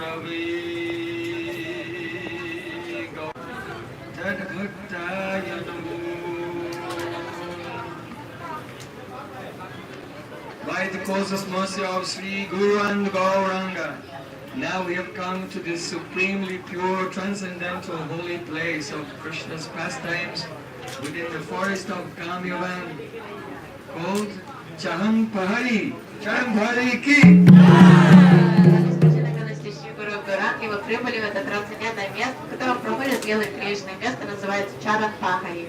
By the causeless mercy of Sri Guru and Gauranga, now we have come to this supremely pure, transcendental, holy place of Krishna's pastimes within the forest of Kamyavan, called Charan Pahari. Charan Pahari ki! И вы прибыли в это трансцендентное место, в котором проходит белый Кришна. Место называется Charan Pahari.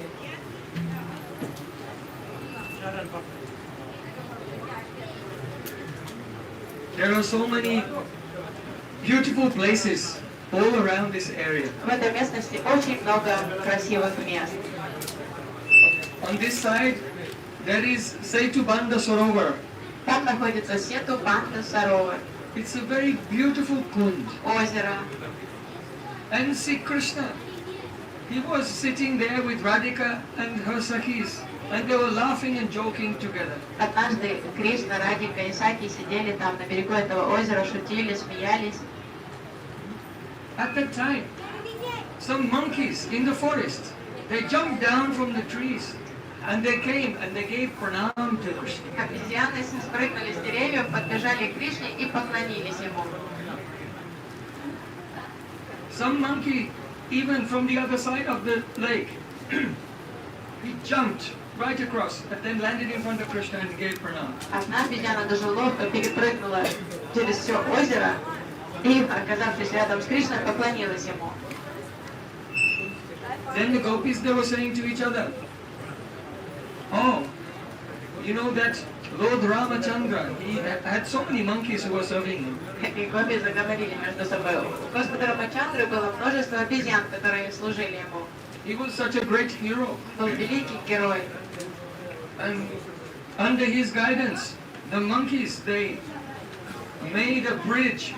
There are so many beautiful places all around this area. В этой местности очень много красивых мест. On this side, there is Setubandha Sarovar. Там находится Сетубандха Саровар. It's a very beautiful kund. Озеро. And Sri Krishna, he was sitting there with Radhika and her Sakhis, and they were laughing and joking together. Однажды Кришна, Радика и Саки сидели там на берегу этого озера, шутили, смеялись. At that time, some monkeys in the forest, they jumped down from the trees and they came and they gave pranam to Krishna. Обезьяны спрыгнули с деревьев, подбежали к Кришне и поклонились ему. Some monkey, even from the other side of the lake, he jumped right across and then landed in front of Krishna and gave pranam. Одна обезьяна даже ловко перепрыгнула через все озеро и, оказавшись рядом с Кришной, поклонилась ему. Then the gopis, they were saying to each other, oh, you know that Lord Ramachandra, he had so many monkeys who were serving him. И гопи заговорили между собой. У Господа Рамачандры было множество обезьян, которые служили ему. He was such a great hero. Был великий герой. And under his guidance, the monkeys, they made a bridge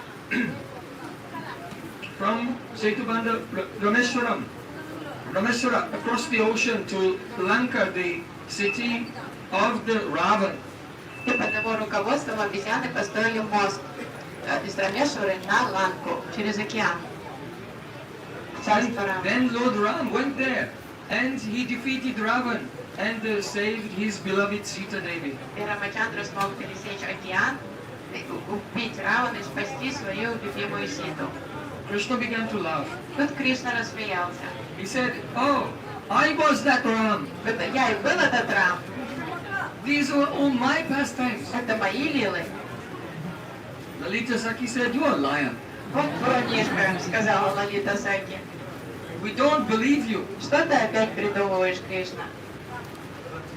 from Setubandha Rameshwara across the ocean to Lanka, the city of the Ravan. И под его руководством обезьяны построили мост из Рамешвары на Ланку, через океан. And then Lord Ram went there and he defeated Ravan and saved his beloved Sita Devi. И Рамачандра смог пересечь океан, убить Равана и спасти свою любимую Ситу. Krishna began to laugh. Тут Кришна рассмеялся. He said, oh, I was that Ram. Это я и был этот Рам. These were all my pastimes. Это мои лилы. Lalita Saki said, you are a liar. Вот врунишка, сказала Лалита Саки. We don't believe you. Что ты опять придумываешь, Кришна?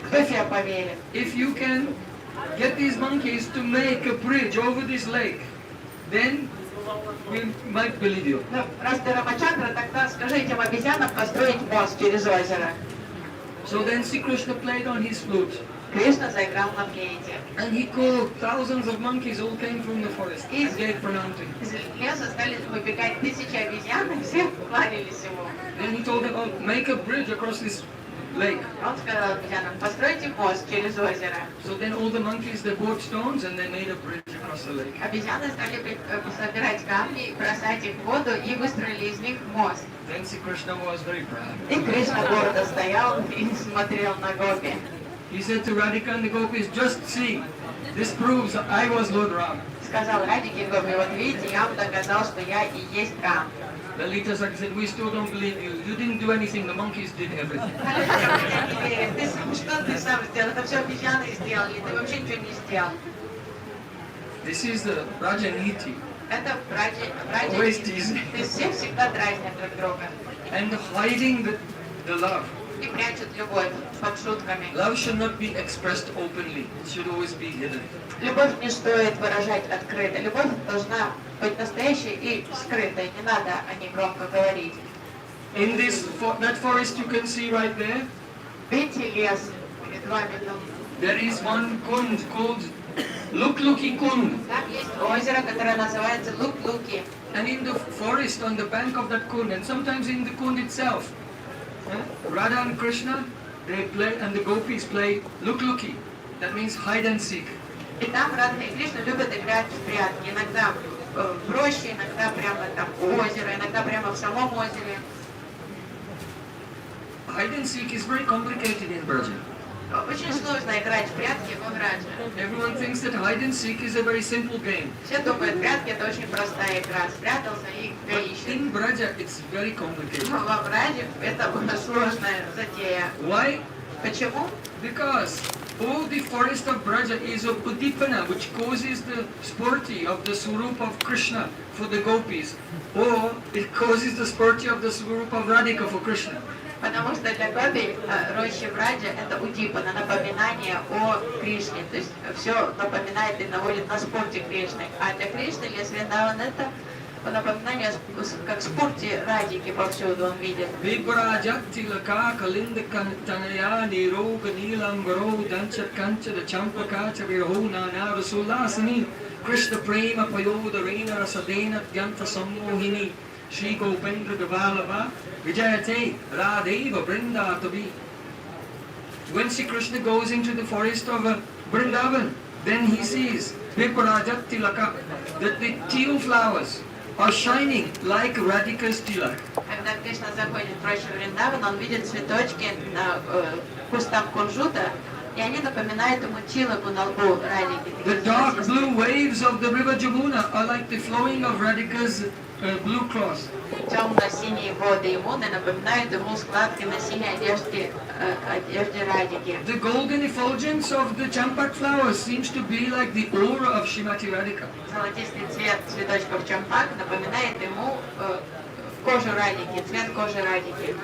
Кто тебе поверит? If you can get these monkeys to make a bridge over this lake, then we might believe you. Ну, раз ты Рамачандра, тогда скажи этим обезьянам построить мост через озеро. So then Sri Krishna played on his flute. Кришна заиграл на флейте. And he called thousands of monkeys, all came from the forest, and gave pranam to him. Из леса стали выбегать тысячи обезьян, и все кланялись ему. Then he told them, oh, make a bridge across this lake. Он сказал обезьянам, постройте мост через озеро. So then all the monkeys, they brought stones and they made a bridge across the lake. Обезьяны стали собирать камни, бросать их в воду и выстроили из них мост. Then Sri Krishna was very proud. И Кришна гордо стоял и смотрел на гопи. He said to Radhika and the gopis, just see, this proves I was Lord Ram. Сказал Радике гопи, вот видите, я вам доказал, что я и есть Рам. Lalita Saki said, we still don't believe you. You didn't do anything, the monkeys did everything. Что ты сам сделал? Это все обезьяны сделали, ты вообще ничего не сделал. This is the Rajaniti. Это Always teasing. То есть все всегда дразнят друг друга. And hiding the love. И прячут любовь под шутками. Love should not be expressed openly. It should always be hidden. Любовь не стоит выражать открыто. Любовь должна быть настоящей и скрытой. Не надо о ней громко говорить. In that forest you can see right there, Видите лес перед вами там? there is one kund called Luk-Luki Kund. Там есть озеро, которое называется Лук-Луки. And in the forest, on the bank of that kund, and sometimes in the kund itself, Radha and Krishna, they play, and the gopis play Luk-Luki. That means hide and seek. И там Радха и Кришна любят играть в прятки. Иногда в роще, иногда прямо Вода прямо в самом озере. Hide and seek is very complicated in Braja. Очень сложно играть в прятки в Браджа. Everyone thinks that hide and seek is a very simple game. Все думают, прятки это очень простая игра. Спрятался и But ищет. in Braja, it's very complicated. Но во Брадже это была сложная затея. Why? Почему? Because all the forest of Braja is of Udipana, which causes the spurti of the Swarup of Krishna for the gopis, or it causes the spurti of the Swarup of Radhika for Krishna. Потому что для гопи рощи Браджа это удипана, напоминание о Кришне. То есть все напоминает и наводит на спорте Кришны. А для Кришны лес Вриндаван это напоминание, как спорте Радики повсюду он видит. Vibrajattilaka kalindakantanaya niroga nilam garo danchat kanchada champakacha virho nana rasulasani Krishna prema payoda reina rasadena gyanta sammohini Shri Gopendra Gavalava Vijayate Radeva Brinda Tabi. When Sri Krishna goes into the forest of Vrindavan, then he sees Viprajattilaka, that the teal flowers are shining like Radhika's tilak. Когда Кришна заходит в рощу Вриндавана, он видит цветочки на кустах кунжута, и они напоминают ему тилаку на лбу Радики. The dark blue waves of the river Jamuna are like the flowing of Radhika's blue cloth. Темно-синие воды Ямуны напоминают ему складки на синей одежде Радики. The golden effulgence of the champak flowers seems to be like the aura of Srimati Radhika. Золотистый цвет цветочков чампак напоминает ему кожу Радики, цвет кожи Радики.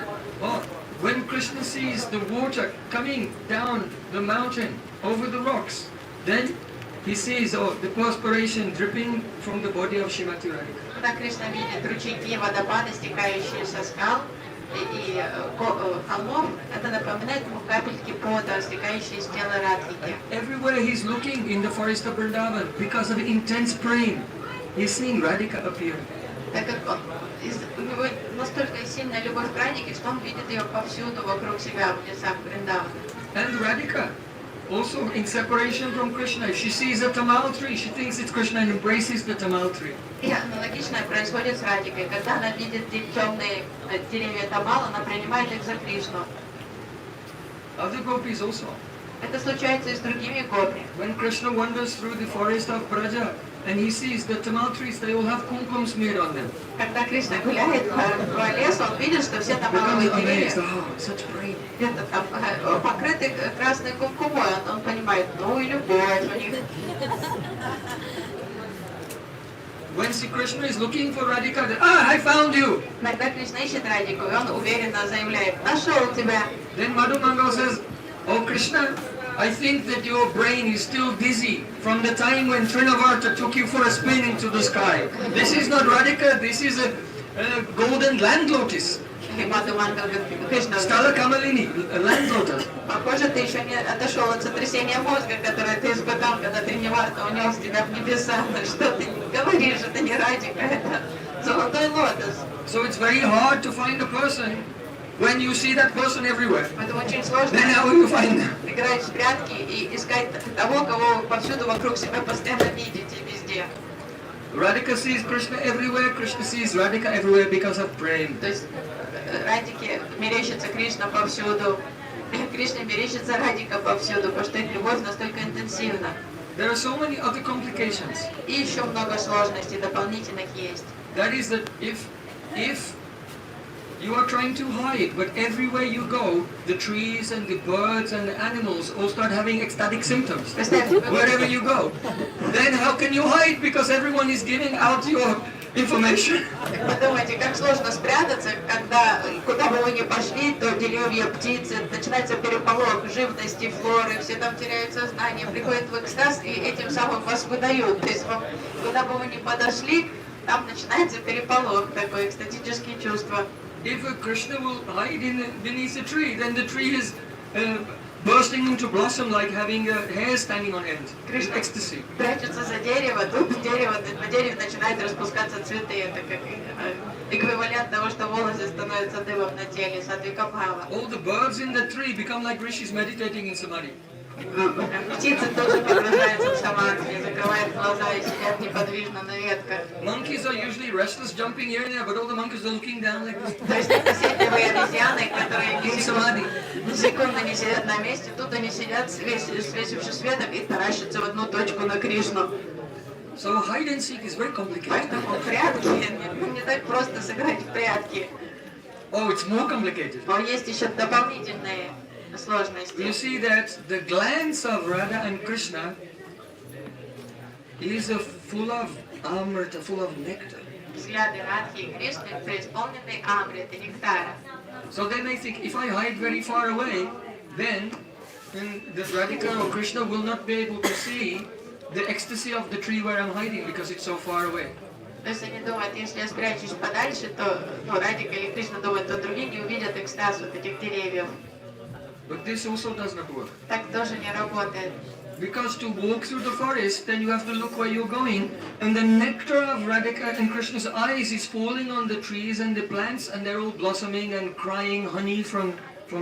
Oh, when Krishna sees the water coming down the mountain over the rocks, then he sees the perspiration dripping from the body of Srimati Radhika. Когда Кришна видит ручейки, водопады, стекающие со скал и холмов, это напоминает ему капельки пота, стекающие из тела Радхики. Everywhere he's looking in the forest of Vrindavan, because of intense praying, he's seeing Radhika appear. Так как у него настолько сильная любовь к Радике, что он видит ее повсюду вокруг себя, в лесах Вриндавана. And Radhika, also in separation from Krishna, if she sees a tamal tree, she thinks it's Krishna and embraces the tamal tree. И аналогичное происходит с Радикой. Когда она видит темные деревья Тамала, она принимает их за Кришну. Other gopis also. Это случается и с другими гопи. When Krishna wanders through the forest of Braja and he sees the tamal trees, they all have kumkums made on them. Когда Кришна гуляет по лесу, он видит, что все тамаловые Becomes amazed. деревья Oh, such praying. где-то там покрыты красной кумкумой. Он понимает, ну и любовь у них. When Sri Krishna is looking for Radhika, I found you. Когда Кришна ищет Радику, и он уверенно заявляет, нашел тебя. Then Madhu Mangal says, oh Krishna, I think that your brain is still dizzy from the time when Trinavarta took you for a spin into the sky. This is not Radhika, this is a golden land lotus. И Мадху Мангал говорит, Кришна, Stala Kamalini, a land lotus. похоже, ты еще не отошел от сотрясения мозга, которое ты испытал, когда Триниварта унес тебя в небеса. Что ты говоришь, это не Радика, это золотой лотос. So it's very hard to find a person when you see that person everywhere. Поэтому очень сложно Then how will you find them? играть в прятки и искать того, кого повсюду вокруг себя постоянно видите везде. Radhika sees Krishna everywhere, Krishna sees Radhika everywhere because of praying. То есть Радике мерещится Кришна повсюду, Кришне мерещится Радика повсюду, потому что их любовь настолько интенсивна. There are so many other complications. И еще много сложностей дополнительных есть. That is that if you are trying to hide, but everywhere you go, the trees and the birds and the animals all start having ecstatic symptoms. Wherever you go. Then how can you hide? Because everyone is giving out your information. Подумайте, как сложно спрятаться, когда куда бы вы ни пошли, то деревья, птицы, начинается переполох живности, флоры, все там теряют сознание, приходят в экстаз и этим самым вас выдают. То есть куда бы вы ни подошли, там начинается переполох, такое экстатические чувства. If a Krishna will hide beneath a tree, then the tree is bursting into blossom like having a hair standing on end. It's ecstasy. Прячется за дерево, тут на дереве начинают распускаться цветы. Это как эквивалент того, что волосы становятся дымом на теле, садвикабхава. All the birds in the tree become like rishis meditating in samadhi. Птицы тоже погружаются в самадхи, закрывают глаза и сидят неподвижно на ветках. Monkeys are usually restless, jumping here and there, but all the monkeys are looking down like this. То есть непоседливые обезьяны, которые In samadhi. ни секунды не сидят на месте, тут они сидят, свесившись веток и таращатся в одну точку на Кришну. So hide and seek is very complicated. Поэтому прятки, не так просто сыграть в прятки. Oh, it's more complicated. Но есть еще дополнительные сложности. You see that the glance of Radha and Krishna is full of amrita, full of nectar. Взгляды Радхи и Кришны преисполнены амриты, нектара. So they may think, if I hide very far away, then the Radhika or Krishna will not be able to see the ecstasy of the tree where I'm hiding because it's so far away. То есть они думают, если я спрячусь подальше, то Радхика или Кришна думают, то другие не увидят экстаз вот этих деревьев. But this also does not work. Так тоже не работает. Because to walk through the forest, then you have to look where you're going, and the nectar of Radhika and Krishna's eyes is falling on the trees and the plants, and they're all blossoming and crying honey from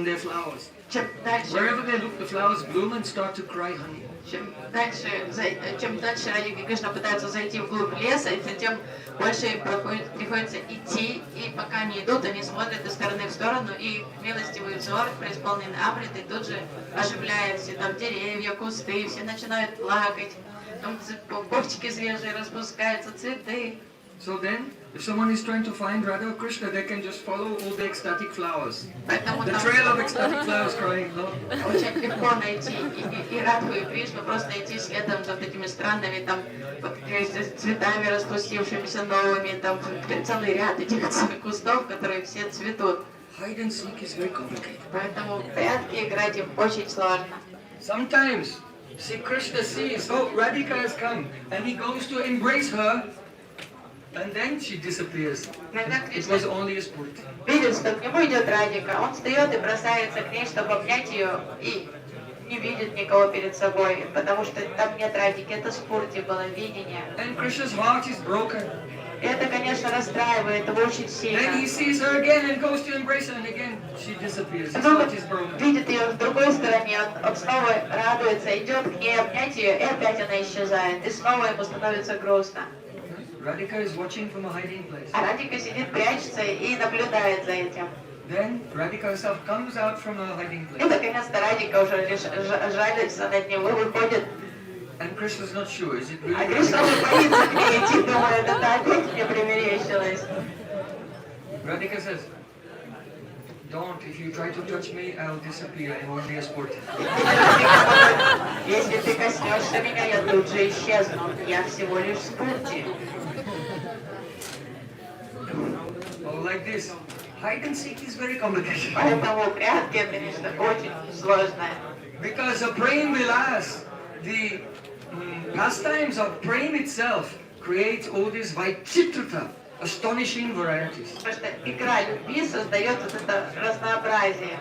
their flowers. Чем дальше, Wherever they look, the flowers bloom and start to cry honey. чем дальше Радхика и Кришна пытаются зайти вглубь леса, тем больше им приходится идти, и пока они идут, они смотрят из стороны в сторону, и милостивый взор, преисполненный амритой, тут же оживляет все там деревья, кусты, все начинают плакать, там почки свежие распускаются, цветы. So then, if someone is trying to find Radha or Krishna, they can just follow all the ecstatic flowers. Поэтому The там trail of ecstatic flowers crying, oh. очень легко найти и Радху, и Кришну, просто идти следом за вот этими странными там цветами распустившимися новыми, там целый ряд этих кустов, которые все цветут. Hide and seek is very complicated. Поэтому в прятки играть им очень сложно. Sometimes, see, Krishna sees, oh, Radhika has come, and he goes to embrace her, and then she disappears. Иногда It Кришна was only a sport. видит, что к нему идет Радхика, он встает и бросается к ней, чтобы обнять ее, и не видит никого перед собой, потому что там нет Радхики, это спорте было видение. And Krishna's heart is broken. И это, конечно, расстраивает его очень сильно. Then he sees her again and goes to embrace her, and again she disappears. His Потом heart is broken. видит ее с другой стороны, он снова радуется, идет к ней обнять ее, и опять она исчезает, и снова ему становится грустно. Radhika is watching from a hiding place. А Радхика сидит, прячется и наблюдает за этим. Then Radhika herself comes out from a hiding И, place. наконец-то, Радхика уже лишь жалится над ним и выходит. And Krishna's not sure, is it А really Кришна Radhika? уже боится к ней идти, думает, это опять мне примерещилось. Radhika says, don't, if you try to touch me, I'll disappear. I won't be a sport. Если ты коснешься меня, я тут же исчезну. Я всего лишь спорте. Oh, like this. Hide and seek is very complicated. Поэтому прятки, конечно, очень сложное. Because the praying vilas, the pastimes of praying itself creates all these vaichitrata, astonishing varieties. Потому что игра любви создает вот это разнообразие.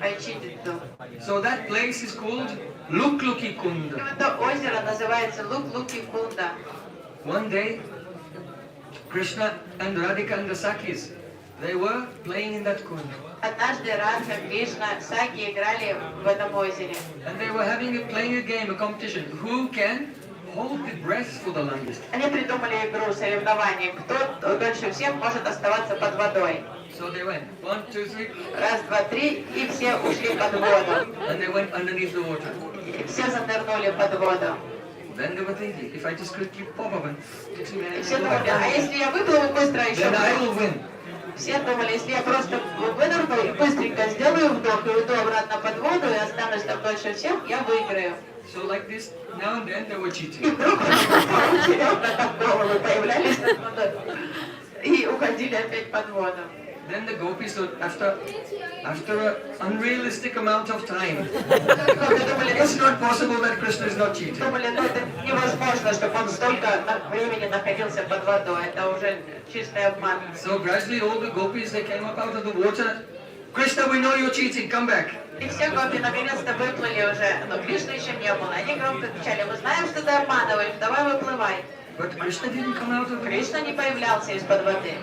Айчидиту. So that place is called Lukluki Kunda. Это озеро называется Лук-Луки-Кунда. One day, Krishna and Radhika and the Sakis, they were playing in that kund. Однажды Радха, Кришна, Саки играли в этом озере. And they were playing a game, a competition. Who can hold the breath for the longest? Они придумали игру, соревнование, кто дольше всех может оставаться под водой. So they went, 1, 2, 3, Раз, два, три, и все ушли под воду. and they went underneath the water. И все занырнули под воду. Then they were thinking, if I just quickly pop up and И все думали, а если я выплыву быстро еще then I will вдох? win. Все думали, если я просто вынырну и быстренько сделаю вдох и уйду обратно под воду и останусь там дольше всех, я выиграю. So like this, now and then they were И cheating. вдруг серьезно там головы появлялись над водой и уходили опять под воду. Then the gopis, so after an unrealistic amount of time, Думали, it's not possible that Krishna is not cheating. думали, ну это невозможно, чтобы он столько времени находился под водой. Это уже чистый обман. So gradually all the gopis, they came up out of the water. Krishna, we know you're cheating, come back. И все гопи наконец-то выплыли уже, но Кришны еще не было. Они громко кричали, мы знаем, что ты обманываешь, давай выплывай. But Krishna didn't come out of the water. Кришна не появлялся из-под воды.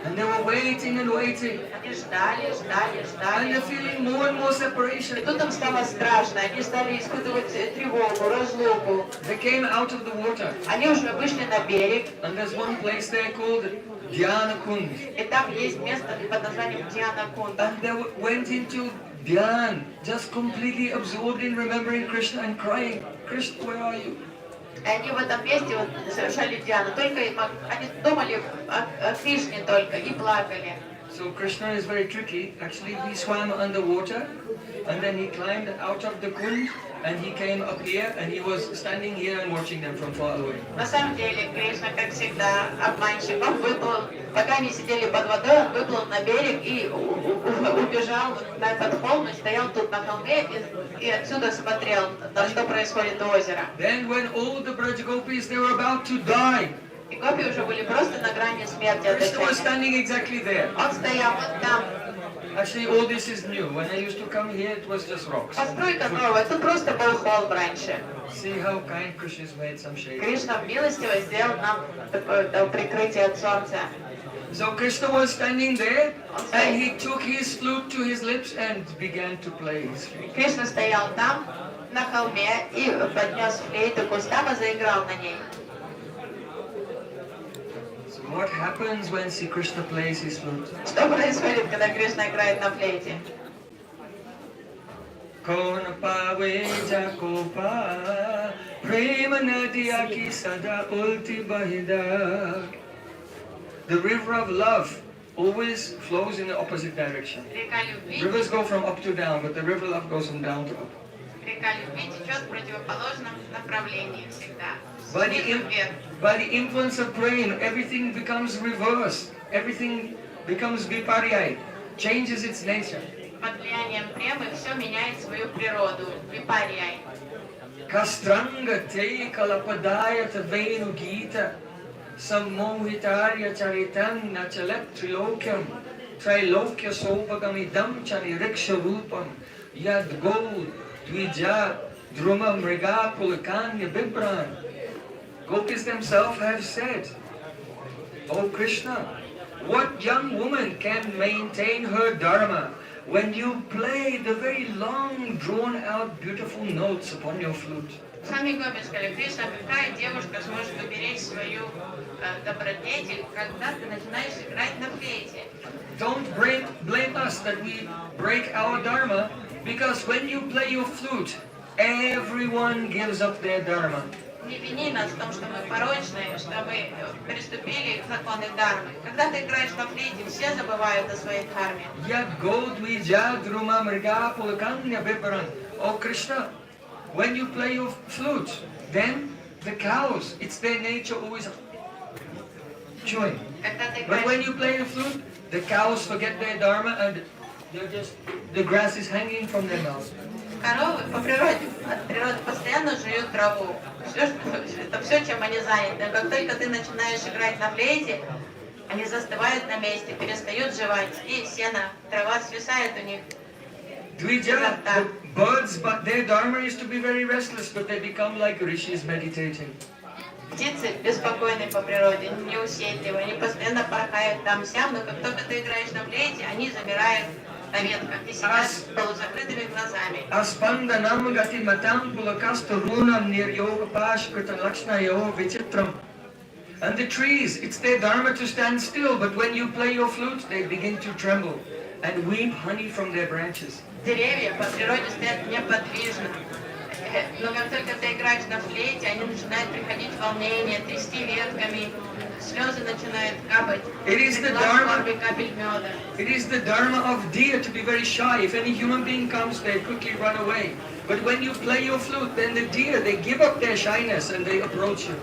And they were waiting and waiting. Они ждали, ждали, And ждали. they're feeling more and more И separation. тут им стало страшно, они стали испытывать тревогу, разлуку. They came out of the water. Они уже вышли на берег, And there's one place there called Dhyana Kund. и там есть место под названием Диана Кунда. And they went into Dhyan, just completely absorbed in remembering Krishna and crying, Krishna, where are you? И они в этом месте вот совершали Диану. Только они думали о Кришне только и плакали. So Krishna is very tricky. Actually, he swam underwater and then he climbed out of the kund and he came up here and he was standing here and watching them from far away. На самом деле, Кришна, как всегда, обманщик, он выплыл, пока они сидели под водой, он выплыл на берег и убежал на этот холм и стоял тут на холме и отсюда смотрел, на что происходит у озера. Then when all the Braj Gopis, they were about to die, И гопи уже были просто на грани смерти от Krishna was отчаяния. standing exactly there. Он стоял вот там. Actually, all this is new. When I used to come here, it was just rocks. Постройка новая, тут просто был холм раньше. See how kind Krishna's made some shade. Кришна милостиво сделал нам такое прикрытие от солнца. So Krishna was standing there and he took his flute to his lips and began to play his flute. Кришна стоял там, на холме, и поднес флейту к устам и заиграл на ней. So what happens when Sri Krishna plays his flute? Что происходит, когда Кришна играет на флейте? Kaun pawe jakopa prema nadiya ki sada ulti bahida. The river of love always flows in the opposite direction. Река любви, Rivers go from up to down, but the river of love goes from down to up. река любви течет в противоположном направлении всегда. By the, Снизу вверх. by the influence of praying, everything becomes reversed. Everything becomes viparyai, changes its nature. Под влиянием премы все меняет свою природу. Випарьяй. Kastranga te kalapadaya tavenu gita sammohitarya charitan nachalat trilokyam trilokya sopagamidam chaniriksha rupam yad go dvija druma mriga pulakanya bibran. Gopis themselves have said, O Krishna, what young woman can maintain her dharma when you play the very long, drawn-out, beautiful notes upon your flute? Сами гопи сказали, Кришна, какая девушка сможет уберечь свою добродетель, когда ты начинаешь играть на флейте? Don't blame us that we break our dharma, because when you play your flute, everyone gives up their dharma. Не вини нас в том, что мы порочные, что мы переступили законы дharмы. Когда ты играешь на флейте, все забывают о своей дхарме. Yad go dvija druma mriga pulakanya bibran. Oh Krishna, when you play your flute, then the cows, it's their nature always chewing. Когда ты But when играешь, you play the flute, the cows forget their dharma and the grass is hanging from their mouth. коровы по природе, от природы постоянно жуют траву. Это все, чем они заняты. Как только ты начинаешь играть на флейте, они застывают на месте, перестают жевать, и сено, трава свисает у них. Dvija, the birds, but their dharma is to be very restless, but they become like rishis meditating. Птицы беспокойные по природе, неусидливые, они постоянно порхают там-сям, но как только ты играешь на флейте, они замирают на ветках и сидят с полузакрытыми глазами. Aspandanam gati matam pulakastarunam niryoga pashkritan lakshnayo vichitram. And the trees, it's their dharma to stand still, but when you play your flute, they begin to tremble and weep honey from their branches. Деревья по природе стоят неподвижно. Но как только ты играешь на флейте, они начинают приходить в волнение, трясти ветками, слезы начинают капать. It is the Глаз dharma. горбый капель меда. It is the dharma of deer to be very shy. If any human being comes, they quickly run away. But when you play your flute, then the deer, they give up their shyness and they approach you.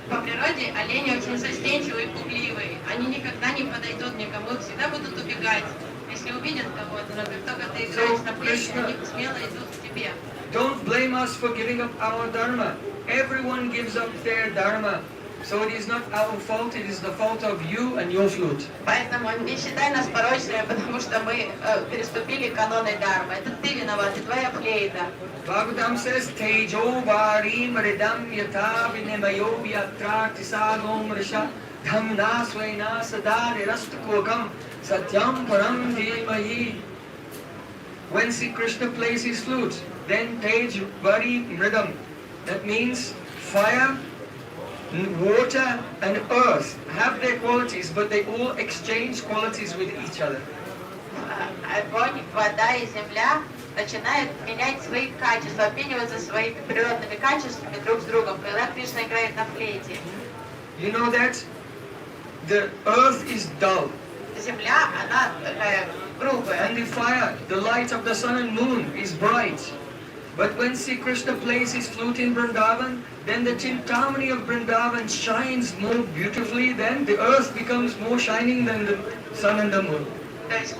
По природе олени очень застенчивые и пугливые. Они никогда не подойдут никому, всегда будут убегать, если увидят кого-то. Но как только ты играешь на флейте, они смело идут к тебе. Don't blame us for giving up our dharma. Everyone gives up their dharma. So it is not our fault, it is the fault of you and your flute. Поэтому не считай нас порочными, потому что мы переступили каноны дharma. Это ты виноват, и твоя флейта. Bhagavatam says, Tejo varim ridam yata vinemayo yatra tisagom risha Dhamna Swaina Sadari Rastakokam Satyam Param Dhimahi. When Sri Krishna plays his flute, then Tej Bari Mridam. That means fire, water and earth have their qualities, but they all exchange qualities with each other. Огонь, вода и земля начинают менять свои качества, обмениваться своими природными качествами друг с другом, когда Кришна играет на флейте. You know that the earth is dull. Земля, она такая грубая. And the fire, the light of the sun and moon is bright. But when Sri Krishna plays his flute in Vrindavan, then the Chintamani of Vrindavan shines more beautifully, then the earth becomes more shining than the sun and the moon. То есть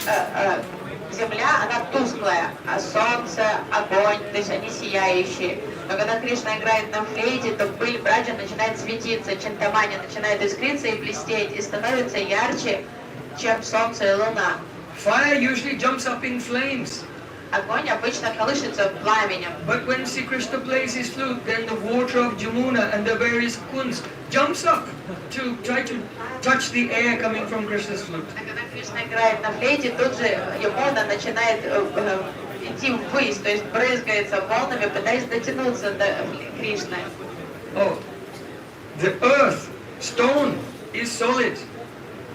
земля, она тусклая, а солнце, огонь, то есть они сияющие. Но когда Кришна играет на флейте, то пыль браджа начинает светиться, Чинтамани начинает искриться и блестеть, и становится ярче, чем солнце и луна. Fire usually jumps up in flames. Огонь обычно колышется пламенем. But when Sri Krishna plays his flute, then the water of Jamuna and the various kunds jumps up to try to touch the air coming from Krishna's flute. А когда Кришна играет на флейте, тут же Ямуна начинает идти ввысь, то есть брызгается волнами, пытаясь дотянуться до Кришны. Oh, the earth, stone, is solid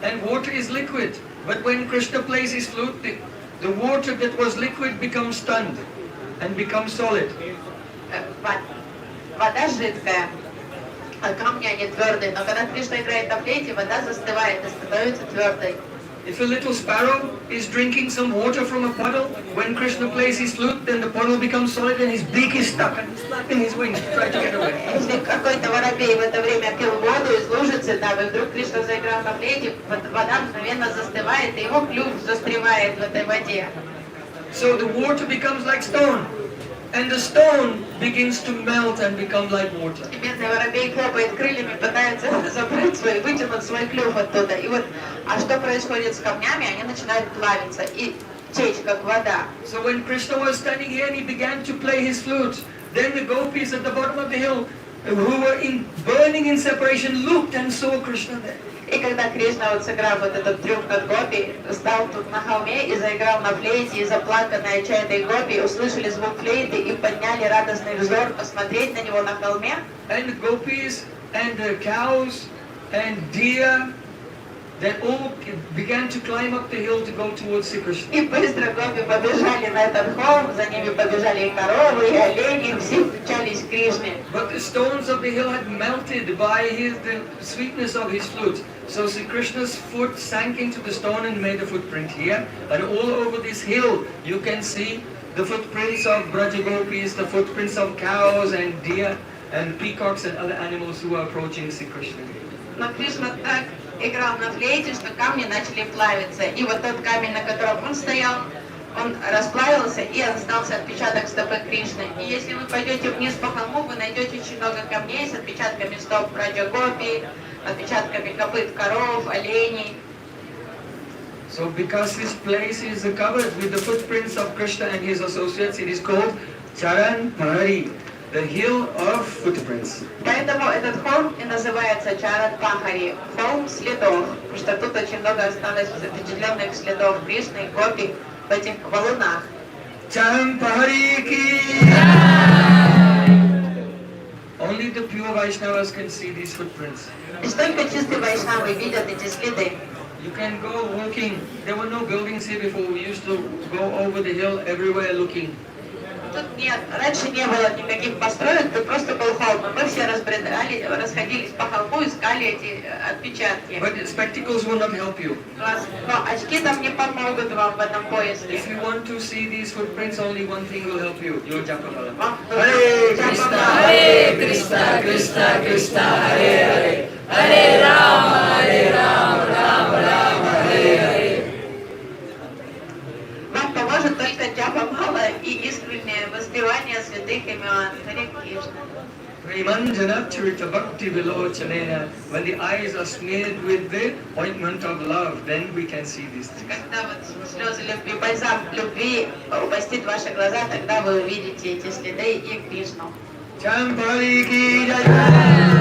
and water is liquid. But when Krishna plays his flute, the water that was liquid becomes stunned and becomes solid. Вода жидкая, а камни они твердые. Но когда Кришна играет на флейте, вода застывает и становится твердой. If a little sparrow is drinking some water from a puddle, when Krishna plays his flute, then the puddle becomes solid and his beak is stuck and he's flapping his wings to try to get away. Если какой-то воробей в это время пил воду из лужицы, да, и вдруг Кришна заиграл на флейте, вода мгновенно застывает, и его клюв застревает в этой воде. So the water becomes like stone, and the stone begins to melt and become like water. И бедный воробей хлопает крыльями, пытается забрать свой, вытянуть свой клюв оттуда. И вот, а что происходит с камнями? Они начинают плавиться и течь, как вода. So when Krishna was standing here and he began to play his flute, then the gopis at the bottom of the hill, who were burning in separation, looked and saw Krishna there. И когда Кришна, вот сыграв вот этот трюк над гопи, стал тут на холме и заиграл на флейте, и заплаканные отчаянные гопи услышали звук флейты и подняли радостный взор посмотреть на него на холме. And the gopis and the cows and deer, they all began to climb up the hill to go towards Sri Krishna. И быстро гопи побежали на этот холм, за ними побежали и коровы, и олени, и все мчались к Кришне. But the stones of the hill had melted by the sweetness of his flute. So Sri Krishna's foot sank into the stone and made a footprint here. And all over this hill you can see the footprints of Braja Gopis, the footprints of cows and deer and peacocks and other animals who are approaching Sri Krishna. Но Кришна так играл на флейте, что камни начали плавиться. И вот тот камень, на котором он стоял, он расплавился, и остался отпечаток стопы Кришны. И если вы пойдете вниз по холму, вы найдете очень много камней с отпечатками стоп Браджа Гопи, отпечатками копыт коров, оленей. So because this place is covered with the footprints of Krishna and his associates, it is called Charan, Pahari, the hill of footprints. Поэтому этот холм и называется Чаран Пахари, холм следов, потому что тут очень много осталось запечатленных следов Кришны и Гопи в этих валунах. Charan Pahari ki! Only the pure Vaishnavas can see these footprints. Лишь только чистые вайшнавы видят эти следы. You can go walking. There were no buildings here before. We used to go over the hill everywhere looking. Тут нет, раньше не было никаких построек, тут просто был холм. Мы все разбредали, расходились по холму, искали эти отпечатки. But the spectacles will not help you. Но очки там не помогут вам в этом поиске. If you want to see these footprints, only one thing will help you. Your Japamala. Hare Krishna, Krishna Krishna, Hare Hare, Hare Rama, Rama Rama, Hare Hare. Вам поможет только джапамала и искреннее воспевание святых имен. Харе Кришна. Premanjana Charita Bhakti Vilochanena. When the eyes are smeared with the ointment of love, then we can see these things. Когда вот слезы любви, бальзам любви упастит ваши глаза, тогда вы увидите эти следы и Кришну. Champali ki jai.